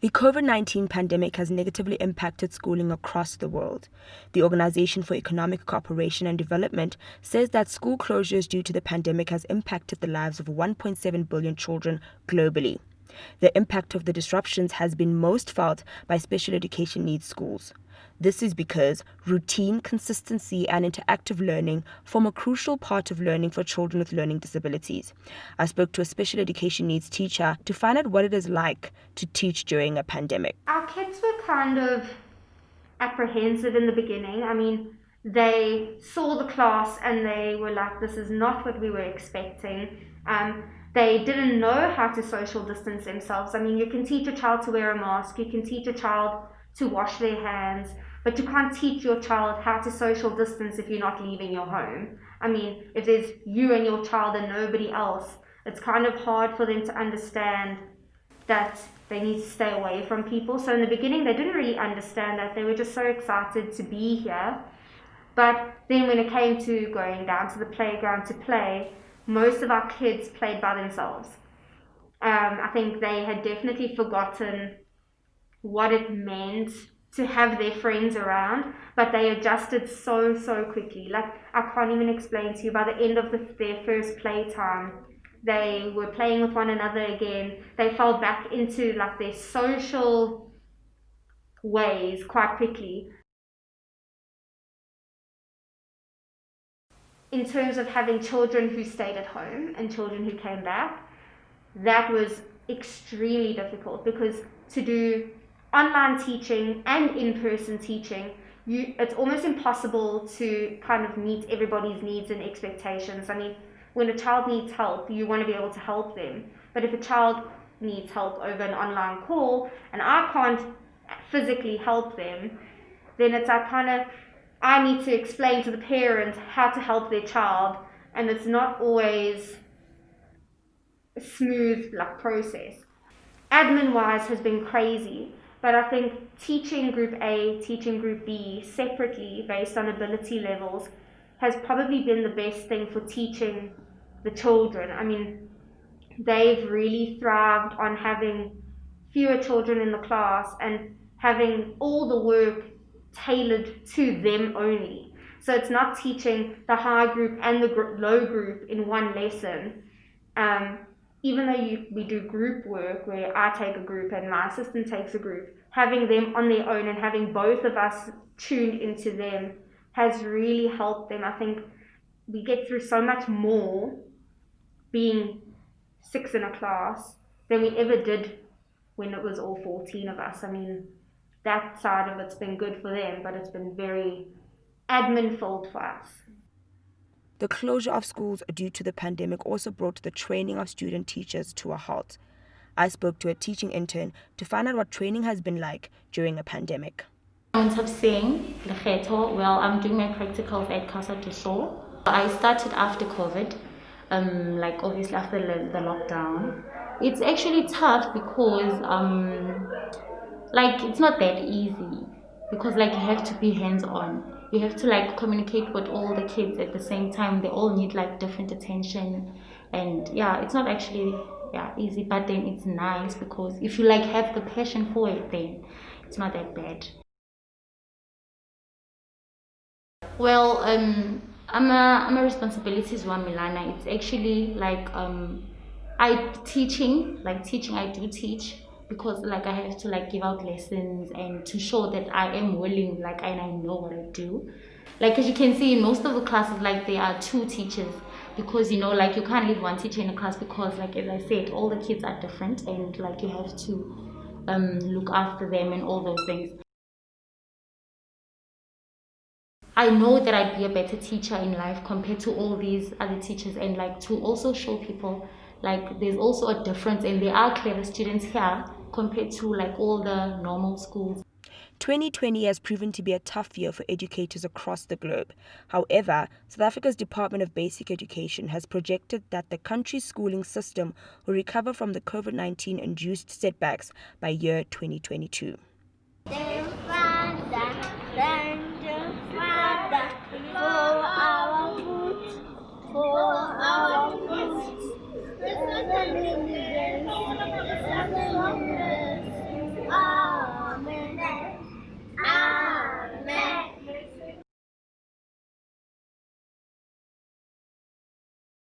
The COVID-19 pandemic has negatively impacted schooling across the world. The Organization for Economic Cooperation and Development says that school closures due to the pandemic has impacted the lives of 1.7 billion children globally. The impact of the disruptions has been most felt by special education needs schools. This is because routine, consistency, and interactive learning form a crucial part of learning for children with learning disabilities. I spoke to a special education needs teacher to find out what it is like to teach during a pandemic. Our kids were kind of apprehensive in the beginning. I mean, they saw the class and they were like, this is not what we were expecting. They didn't know how to social distance themselves. I mean, you can teach a child to wear a mask, you can teach a child to wash their hands, but you can't teach your child how to social distance if you're not leaving your home. I mean, if there's you and your child and nobody else, it's kind of hard for them to understand that they need to stay away from people. So in the beginning, they didn't really understand that. They were just so excited to be here. But then when it came to going down to the playground to play, most of our kids played by themselves. I think they had definitely forgotten what it meant to have their friends around, but they adjusted so quickly. Like, I can't even explain to you, by the end of their first playtime, they were playing with one another again. They fell back into like their social ways quite quickly. In terms of having children who stayed at home and children who came back, that was extremely difficult, because to do online teaching and in-person teaching, it's almost impossible to kind of meet everybody's needs and expectations. I mean, when a child needs help, you want to be able to help them. But if a child needs help over an online call and I can't physically help them, then it's like I need to explain to the parent how to help their child, and it's not always a smooth process. Admin-wise has been crazy, but I think teaching Group A, teaching Group B separately based on ability levels has probably been the best thing for teaching the children. I mean, they've really thrived on having fewer children in the class and having all the work tailored to them only. So it's not teaching the high group and the low group in one lesson. Even though we do group work where I take a group and my assistant takes a group, having them on their own and having both of us tuned into them has really helped them. I think we get through so much more being 6 in a class than we ever did when it was all 14 of us. I mean, that side of it's been good for them, but it's been very admin-filled for us. The closure of schools due to the pandemic also brought the training of student teachers to a halt. I spoke to a teaching intern to find out what training has been like during a pandemic. Well, I'm doing my practicals at Casa Do Sol. I started after COVID, obviously after the lockdown. It's actually tough because it's not that easy, because you have to be hands-on. You have to communicate with all the kids at the same time. They all need different attention, and it's not actually easy, but then it's nice because if you have the passion for it, then it's not that bad. Well, I'm a responsibilities one, Milana. It's actually teaching I do teach, because I have to give out lessons and to show that I am willing, and I know what I do. As you can see in most of the classes, there are 2 teachers, because you can't leave one teacher in a class, because as I said, all the kids are different, and you have to look after them and all those things. I know that I'd be a better teacher in life compared to all these other teachers, and to also show people there's also a difference, and there are clever students here compared to all the normal schools. 2020 has proven to be a tough year for educators across the globe. However, South Africa's Department of Basic Education has projected that the country's schooling system will recover from the COVID-19 induced setbacks by year 2022.